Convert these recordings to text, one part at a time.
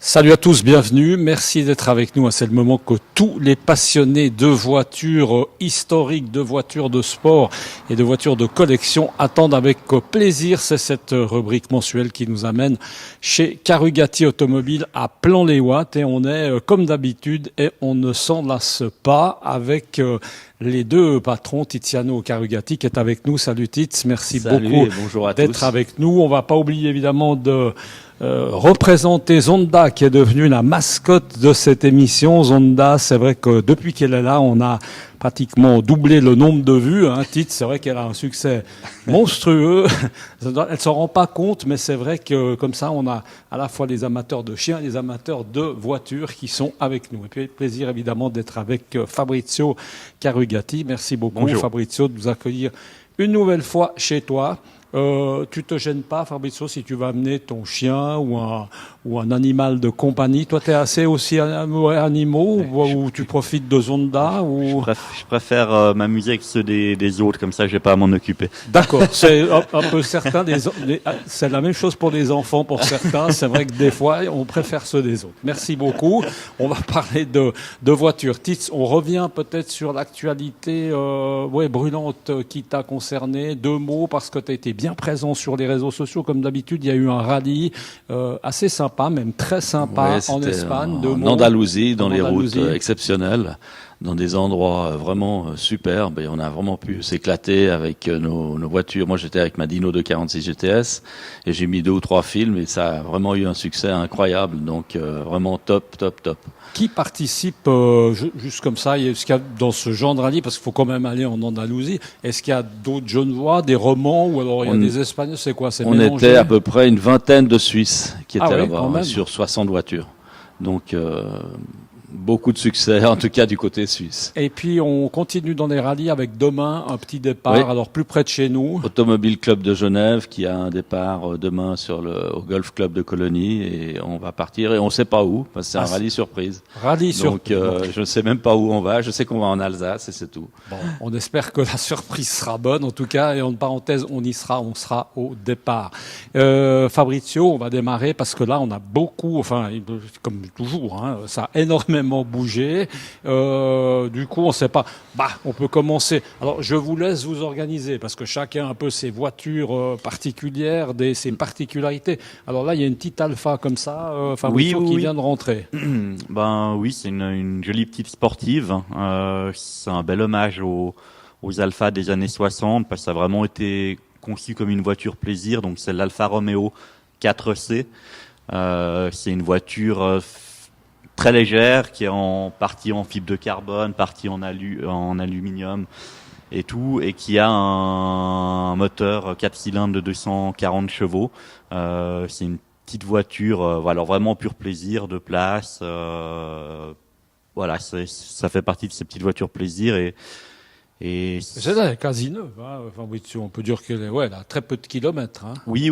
Salut à tous, bienvenue. Merci d'être avec nous. C'est le moment que tous les passionnés de voitures historiques, de voitures de sport et de voitures de collection attendent avec plaisir. C'est cette rubrique mensuelle qui nous amène chez Carugati Automobile à Plan-les-Ouates et on est comme d'habitude et on ne s'en lasse pas avec les deux patrons, Tiziano Carugati qui est avec nous. Salut Tiz, merci beaucoup d'être avec nous. On va pas oublier évidemment de représenter Zonda qui est devenue la mascotte de cette émission. Zonda, c'est vrai que depuis qu'elle est là, on a pratiquement doublé le nombre de vues. Titre, c'est vrai qu'elle a un succès monstrueux. Elle s'en rend pas compte, mais c'est vrai que comme ça, on a à la fois les amateurs de chiens et les amateurs de voitures qui sont avec nous. Et puis, plaisir évidemment d'être avec Fabrizio Carugati. Merci beaucoup, bonjour. Fabrizio, de nous accueillir une nouvelle fois chez toi. Tu te gênes pas, Fabrizio, si tu vas amener ton chien ou un animal de compagnie. Toi, t'es assez aussi animaux ou tu profites de Zonda ou... Je préfère m'amuser avec ceux des autres, comme ça, j'ai pas à m'en occuper. D'accord, c'est un peu certain. C'est la même chose pour les enfants, pour certains. C'est vrai que des fois, on préfère ceux des autres. Merci beaucoup. On va parler de voitures. Tits, on revient peut-être sur l'actualité brûlante qui t'a concerné. Deux mots, parce que tu as été bien présent sur les réseaux sociaux. Comme d'habitude, il y a eu un rallye assez sympa, même très sympa en Espagne. En Andalousie, dans les routes exceptionnelles, dans des endroits vraiment superbes. Et on a vraiment pu s'éclater avec nos voitures. Moi, j'étais avec ma Dino 246 GTS et j'ai mis 2 ou 3 films et ça a vraiment eu un succès incroyable. Donc, vraiment top. Qui participe juste comme ça? Est-ce qu'il y a dans ce genre de rallye, parce qu'il faut quand même aller en Andalousie, est-ce qu'il y a d'autres Genevois, des Romans ou alors il y a des Espagnols? C'est quoi? On était à peu près une vingtaine de Suisses qui étaient là-bas sur 60 voitures. Donc beaucoup de succès, en tout cas du côté suisse. Et puis on continue dans les rallyes avec demain un petit départ, alors plus près de chez nous. Automobile Club de Genève qui a un départ demain au Golf Club de Colonie et on va partir et on ne sait pas où, parce que c'est un rallye surprise. Donc je ne sais même pas où on va, je sais qu'on va en Alsace et c'est tout. Bon, on espère que la surprise sera bonne en tout cas, et en parenthèse on sera au départ. Fabrizio, on va démarrer parce que là on a beaucoup, comme toujours, ça a énormément bougé. Du coup, on sait pas. On peut commencer. Alors, je vous laisse vous organiser parce que chacun a un peu ses voitures particulières, ses particularités. Alors là, il y a une petite Alfa comme ça, Fabrizio, qui vient de rentrer. Oui, c'est une jolie petite sportive. C'est un bel hommage aux Alfa des années 60 parce que ça a vraiment été conçu comme une voiture plaisir. Donc, c'est l'Alfa Romeo 4C. C'est une voiture très légère, qui est partie en fibre de carbone, partie en aluminium et tout, et qui a un moteur 4 cylindres de 240 chevaux. C'est une petite voiture, alors vraiment pur plaisir, de place. Ça fait partie de ces petites voitures plaisir c'est quasi neuve, Fabrizio. On peut dire qu'elle a très peu de kilomètres. Oui.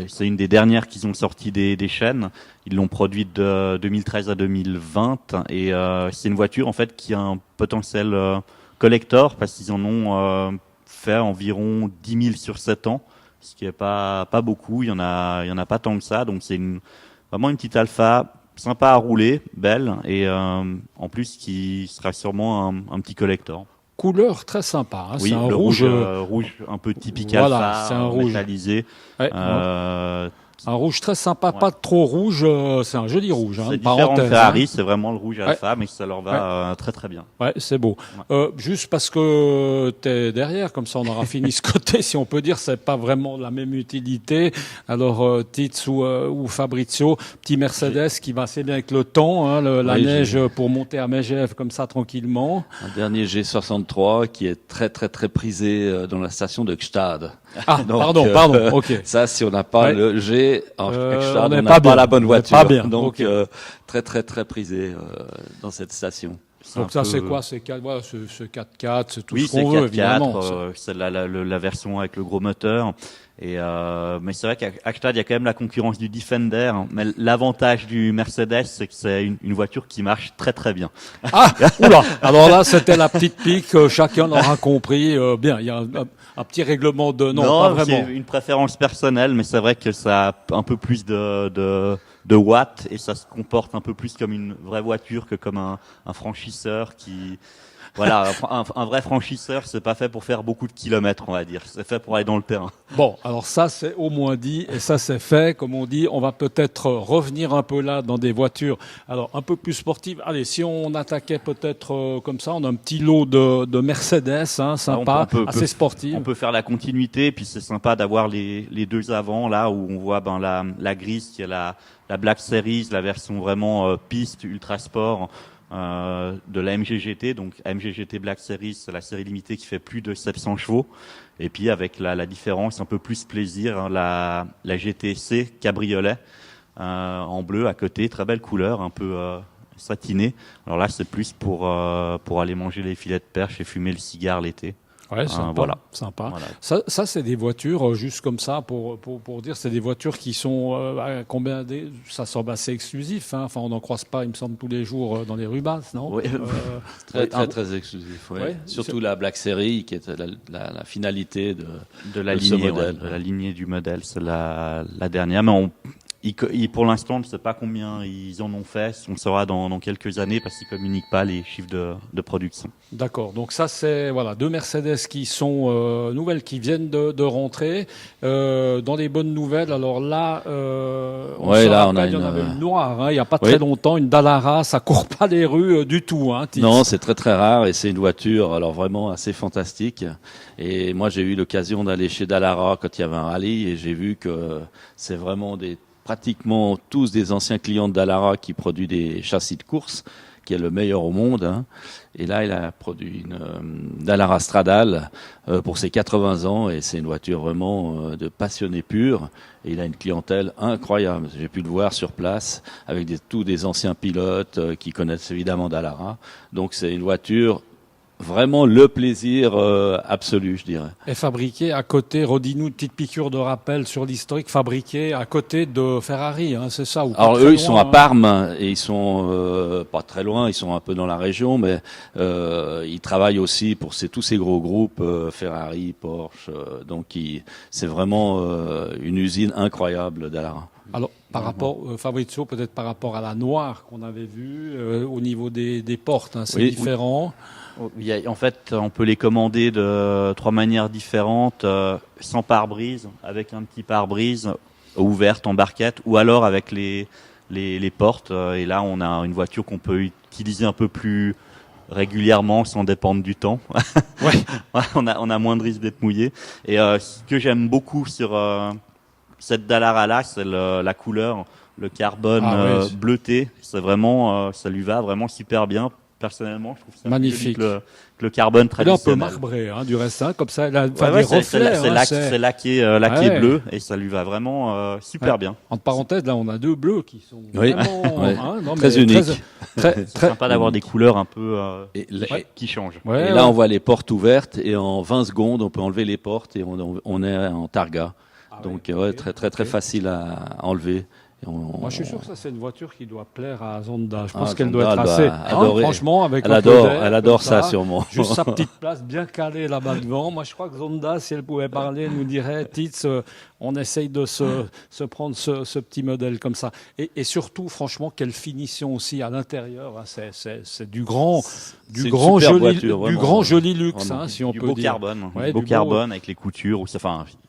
C'est une des dernières qu'ils ont sorti des chaînes. Ils l'ont produite de 2013 à 2020 et c'est une voiture en fait qui a un potentiel collector parce qu'ils en ont fait environ 10 000 sur 7 ans, ce qui est pas beaucoup. Il y en a pas tant que ça. Donc c'est vraiment une petite Alfa sympa à rouler, belle, et en plus qui sera sûrement un petit collector. Couleur très sympa. Oui, c'est un le rouge un peu typique Alfa, c'est un rouge métallisé. Un rouge très sympa, pas trop rouge, c'est un joli rouge. C'est différent de Ferrari, c'est vraiment le rouge Alfa, mais ça leur va très très bien. Ouais, c'est beau. Juste parce que t'es derrière, comme ça on aura fini ce côté, si on peut dire, c'est pas vraiment la même utilité. Alors Titz ou Fabrizio, petit Mercedes qui va assez bien avec le temps, la neige pour monter à Megève comme ça tranquillement. Un dernier G63 qui est très très très prisé dans la station de Gstad. Donc, pardon, ok. Ça, si on n'a pas le G, on n'a pas la bonne voiture. Pas bien. Donc, très très très prisé dans cette station. Donc ça, c'est quoi? C'est 4x4, c'est tout ce qu'on veut, évidemment. C'est la version avec le gros moteur. Mais c'est vrai qu'à Gstaad, il y a quand même la concurrence du Defender. Hein. Mais l'avantage du Mercedes, c'est que c'est une voiture qui marche très très bien. Ah, oula. Alors là, c'était la petite pique. Chacun l'aura compris. Bien, il y a un petit règlement de non, pas vraiment. C'est une préférence personnelle, mais c'est vrai que ça a un peu plus de watts et ça se comporte un peu plus comme une vraie voiture que comme un franchisseur qui. Voilà, un vrai franchisseur, c'est pas fait pour faire beaucoup de kilomètres, on va dire. C'est fait pour aller dans le terrain. Bon, alors ça c'est au moins dit et ça c'est fait. Comme on dit, on va peut-être revenir un peu là dans des voitures, alors un peu plus sportives. Allez, si on attaquait peut-être comme ça, on a un petit lot de Mercedes, hein, sympa, assez sportif. On peut faire la continuité, puis c'est sympa d'avoir les deux avant là où on voit la grise qui est la Black Series, la version vraiment piste ultra sport. De la MGGT, donc MGGT Black Series, c'est la série limitée qui fait plus de 700 chevaux. Et puis avec la différence, un peu plus plaisir, hein, la GTC cabriolet en bleu à côté, très belle couleur, un peu satinée. Alors là, c'est plus pour aller manger les filets de perche et fumer le cigare l'été. Ouais, sympa. Voilà. Sympa. Voilà. Ça c'est des voitures, juste comme ça, pour dire, c'est des voitures qui sont, ça semble assez exclusif, hein. Enfin, on n'en croise pas, il me semble, tous les jours dans les rues basses, non? Oui. Très exclusif, oui. Ouais, surtout la Black Series, qui est la finalité de la lignée, modèle. De la lignée du modèle, c'est la dernière, mais pour l'instant, on ne sait pas combien ils en ont fait. On saura dans quelques années parce qu'ils communiquent pas les chiffres de production. D'accord. Donc ça, c'est deux Mercedes qui sont nouvelles, qui viennent de rentrer. Dans les bonnes nouvelles, alors là, il y en avait une noire. Hein, il y a pas très longtemps, une Dallara, ça court pas les rues du tout. Hein, non, c'est très très rare et c'est une voiture alors vraiment assez fantastique. Et moi, j'ai eu l'occasion d'aller chez Dallara quand il y avait un rallye et j'ai vu que c'est vraiment pratiquement tous des anciens clients de Dallara qui produit des châssis de course, qui est le meilleur au monde. Hein. Et là, il a produit une Dallara Stradale pour ses 80 ans et c'est une voiture vraiment de passionné pur. Et il a une clientèle incroyable. J'ai pu le voir sur place avec tous des anciens pilotes qui connaissent évidemment Dallara. Donc c'est une voiture vraiment le plaisir absolu, je dirais. Et fabriqué à côté, redis-nous une petite piqûre de rappel sur l'historique, fabriqué à côté de Ferrari, hein, c'est ça? Ou alors eux, ils sont à Parme et ils sont pas très loin, ils sont un peu dans la région, mais ils travaillent aussi pour tous ces gros groupes, Ferrari, Porsche, donc c'est vraiment une usine incroyable Dallara. Alors, par rapport, Fabrizio, peut-être par rapport à la noire qu'on avait vue, au niveau des portes, hein, c'est différent. En fait, on peut les commander de 3 manières différentes, sans pare-brise, avec un petit pare-brise ouverte en barquette, ou alors avec les portes. Et là, on a une voiture qu'on peut utiliser un peu plus régulièrement, sans dépendre du temps. Ouais. on a moins de risque d'être mouillé. Et ce que j'aime beaucoup sur cette Dallara là, c'est la couleur, le carbone bleuté. C'est vraiment, ça lui va vraiment super bien. Personnellement, je trouve ça magnifique. Que le carbone traditionnel. Il est un peu marbré, hein, du reste, hein, comme ça. Des reflets. C'est laqué bleu et ça lui va vraiment super bien. Entre parenthèses, là, on a 2 bleus qui sont vraiment très uniques. C'est sympa d'avoir des couleurs un peu qui changent. Et là, on voit les portes ouvertes et en 20 secondes, on peut enlever les portes et on est en targa. Donc, très facile à enlever. Moi, je suis sûr que ça, c'est une voiture qui doit plaire à Zonda. Je pense qu'elle doit être assez, franchement, avec elle adore ça, sûrement. Juste sa petite place bien calée là-bas devant. Moi, je crois que Zonda, si elle pouvait parler, nous dirait, Tits, on essaye de se prendre ce petit modèle comme ça. Et surtout, franchement, quelle finition aussi à l'intérieur. Hein. C'est du grand joli luxe, hein, si on peut dire. Du beau carbone avec les coutures.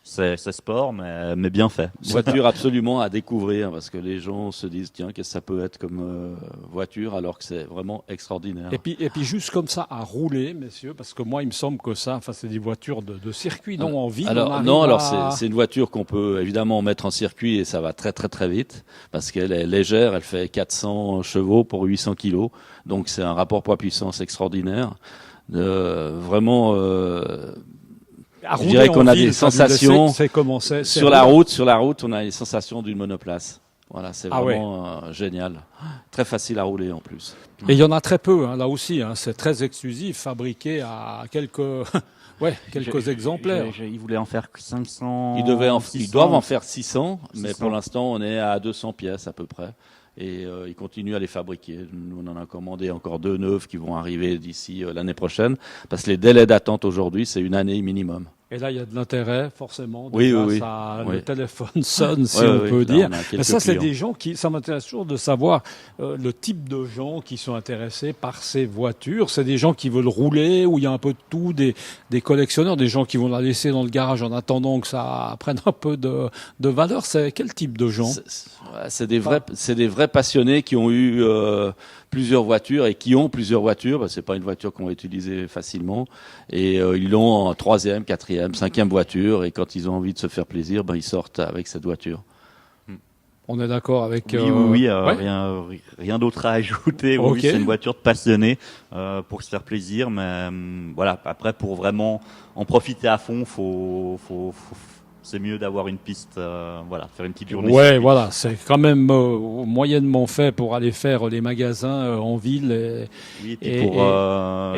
C'est sport, mais bien fait. Voiture absolument à découvrir parce que les gens se disent tiens, qu'est-ce que ça peut être comme voiture alors que c'est vraiment extraordinaire. Et puis juste comme ça à rouler, messieurs, parce que moi il me semble que ça, c'est des voitures de circuit, non en ville. Alors c'est une voiture qu'on peut évidemment mettre en circuit et ça va très très très vite parce qu'elle est légère, elle fait 400 chevaux pour 800 kilos, donc c'est un rapport poids-puissance extraordinaire. Vraiment. Je dirais qu'on a des sensations sur la route, on a les sensations d'une monoplace. Voilà, c'est vraiment génial. Très facile à rouler en plus. Et il y en a très peu, hein, là aussi. Hein, c'est très exclusif, fabriqué à quelques Ouais, quelques exemplaires. Ils voulaient en faire 500. Ils doivent en faire 600, mais pour l'instant, on est à 200 pièces à peu près. Et ils continuent à les fabriquer. Nous, on en a commandé encore 2 neuves qui vont arriver d'ici l'année prochaine, parce que les délais d'attente aujourd'hui, c'est 1 année minimum. Et là, il y a de l'intérêt, forcément. Oui. Le téléphone sonne, si on peut dire. Mais ça, c'est des gens ça m'intéresse toujours de savoir le type de gens qui sont intéressés par ces voitures. C'est des gens qui veulent rouler, où il y a un peu de tout, des collectionneurs, des gens qui vont la laisser dans le garage en attendant que ça prenne un peu de valeur. C'est quel type de gens? C'est des vrais passionnés qui ont eu plusieurs voitures et qui ont plusieurs voitures. C'est pas une voiture qu'on va utiliser facilement. Et ils l'ont en 3e, 4e, 5e voiture. Et quand ils ont envie de se faire plaisir, ils sortent avec cette voiture. On est d'accord avec... Oui, rien d'autre à ajouter. Okay. Oui, c'est une voiture de passionné pour se faire plaisir. Mais voilà, après, pour vraiment en profiter à fond, c'est mieux d'avoir une piste, faire une petite journée. Ouais, voilà, c'est quand même moyennement fait pour aller faire les magasins en ville et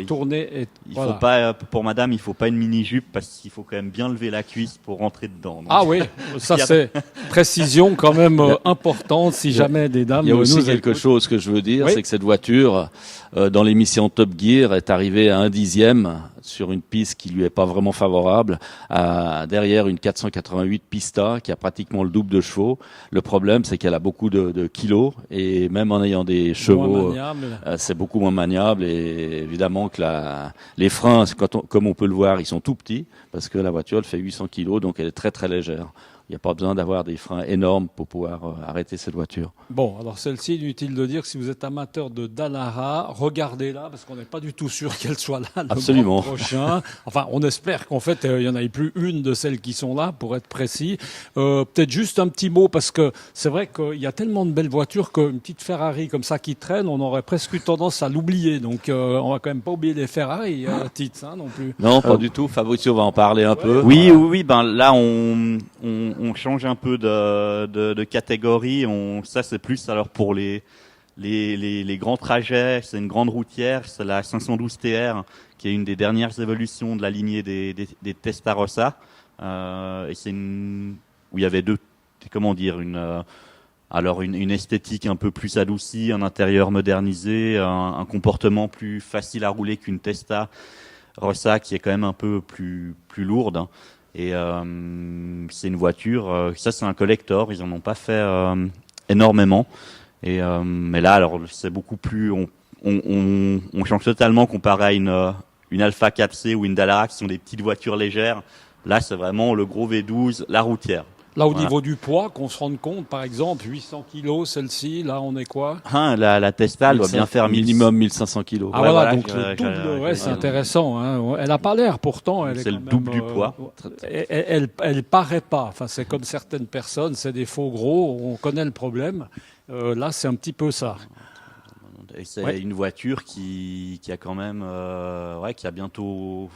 tourner. Faut pas, pour madame, il faut pas une mini-jupe parce qu'il faut quand même bien lever la cuisse pour rentrer dedans. Donc. Ah oui, ça c'est précision quand même importante si jamais des dames. Il y a aussi quelque chose que je veux dire, c'est que cette voiture, dans l'émission Top Gear, est arrivée à 1/10 sur une piste qui lui est pas vraiment favorable, derrière une 488 Pista qui a pratiquement le double de chevaux. Le problème, c'est qu'elle a beaucoup de kilos et même en ayant des chevaux, c'est beaucoup moins maniable. Et évidemment que les freins, comme on peut le voir, ils sont tout petits parce que la voiture elle fait 800 kilos, donc elle est très très légère. Il n'y a pas besoin d'avoir des freins énormes pour pouvoir arrêter cette voiture. Bon, alors celle-ci, inutile de dire que si vous êtes amateur de Dallara, regardez-la parce qu'on n'est pas du tout sûr qu'elle soit là le mois prochain. Enfin, on espère qu'en fait, il n'y en ait plus une de celles qui sont là, pour être précis. Peut-être juste un petit mot parce que c'est vrai qu'il y a tellement de belles voitures qu'une petite Ferrari comme ça qui traîne, on aurait presque eu tendance à l'oublier. Donc, on va quand même pas oublier les Ferrari, Tits, non plus. Non, pas du tout. Fabrizio va en parler un peu. Oui. Là, on change un peu de catégorie. Ça, c'est plus alors pour les grands trajets. C'est une grande routière. C'est la 512 TR qui est une des dernières évolutions de la lignée des Testarossa. Et c'est où il y avait une esthétique un peu plus adoucie, un intérieur modernisé, un comportement plus facile à rouler qu'une Testarossa qui est quand même un peu plus lourde. Et c'est une voiture, ça c'est un collector, ils en ont pas fait énormément. Et mais là, alors c'est beaucoup plus, on change totalement comparé à une Alpha 4C ou une Dallara qui sont des petites voitures légères. Là, c'est vraiment le gros V12, la routière. Là, au niveau du poids, qu'on se rende compte, par exemple, 800 kilos, celle-ci, là, on est quoi? La Tesla, elle doit bien faire minimum 1500 kilos. Ah voilà, donc le double, c'est intéressant. Hein. Elle a pas l'air, pourtant. C'est le double du poids. Elle paraît pas. Enfin, c'est comme certaines personnes, c'est des faux gros, on connaît le problème. Là, c'est un petit peu ça. Et c'est une voiture qui a quand même, qui a bientôt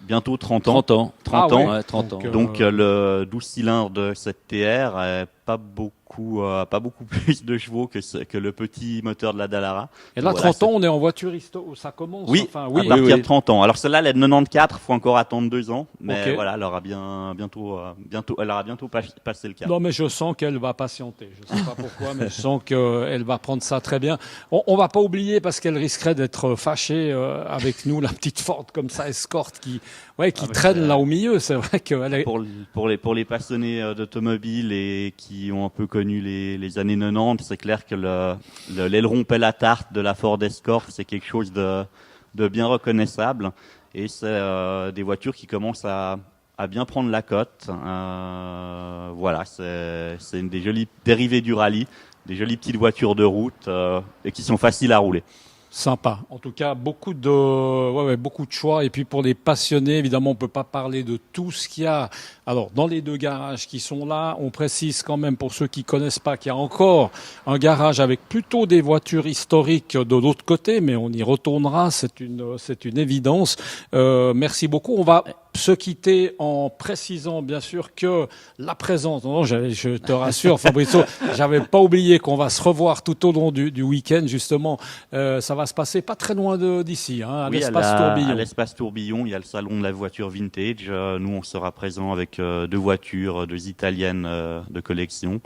30 ans. 30 ans. Donc le 12 cylindres de cette TR est pas beaucoup plus de chevaux que le petit moteur de la Dallara. Et là, 30 ans, on est en voiture ça commence. Oui, à partir de 30 ans. Alors celle-là, elle est de 94, faut encore attendre 2 ans. Mais voilà, elle aura bientôt passé le cap. Non, mais je sens qu'elle va patienter. Je sais pas pourquoi, mais je sens qu'elle va prendre ça très bien. On va pas oublier parce qu'elle risquerait d'être fâchée avec nous, la petite Ford comme ça, Escort qui traîne là au milieu. C'est vrai qu'elle est... Pour les passionnés d'automobile et qui ont un peu connu les années 90, c'est clair que l'aileron pelle à tarte de la Ford Escort, c'est quelque chose de bien reconnaissable. Et c'est des voitures qui commencent à bien prendre la cote. Voilà, c'est une des jolies dérivées du rallye, des jolies petites voitures de route et qui sont faciles à rouler. Sympa. En tout cas, beaucoup de choix. Et puis pour les passionnés, évidemment, on peut pas parler de tout ce qu'il y a. Alors, dans les 2 garages qui sont là, on précise quand même pour ceux qui connaissent pas qu'il y a encore un garage avec plutôt des voitures historiques de l'autre côté, mais on y retournera. C'est une évidence. Merci beaucoup. On va se quitter en précisant bien sûr que la présence, non, je te rassure Fabrizio, j'avais pas oublié qu'on va se revoir tout au long du week-end justement. Ça va se passer pas très loin d'ici, à l'espace Tourbillon. À l'espace Tourbillon, il y a le salon de la voiture vintage. Nous, on sera présent avec 2 voitures, 2 italiennes de collection.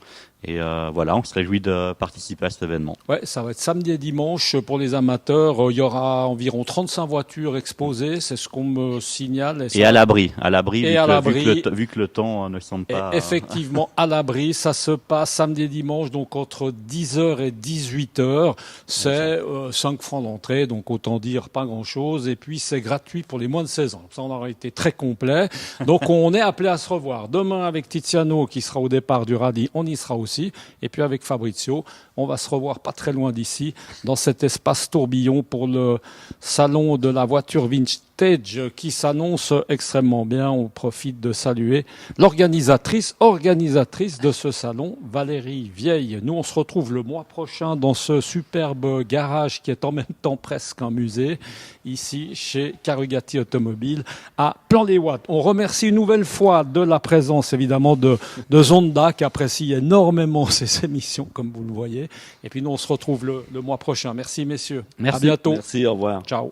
Et voilà, on se réjouit de participer à cet événement. Ouais, ça va être samedi et dimanche pour les amateurs. Il y aura environ 35 voitures exposées, c'est ce qu'on me signale. Et à l'abri, vu que le temps ne semble pas... Et effectivement, à l'abri, ça se passe samedi et dimanche, donc entre 10h et 18h. C'est 5 francs d'entrée, donc autant dire pas grand-chose. Et puis, c'est gratuit pour les moins de 16 ans. Ça, on aura été très complet. Donc, on est appelé à se revoir. Demain, avec Tiziano, qui sera au départ du rallye, on y sera aussi. Et puis avec Fabrizio, on va se revoir pas très loin d'ici, dans cet espace Tourbillon pour le salon de la voiture vintage qui s'annonce extrêmement bien. On profite de saluer l'organisatrice de ce salon, Valérie Vieille. Nous, on se retrouve le mois prochain dans ce superbe garage qui est en même temps presque un musée, ici chez Carugati Automobile à Plan-les-Ouates. On remercie une nouvelle fois de la présence évidemment de Zonda qui apprécie énormément ces émissions comme vous le voyez. Et puis nous, on se retrouve le mois prochain. Merci messieurs. Merci. À bientôt. Merci, au revoir. Ciao.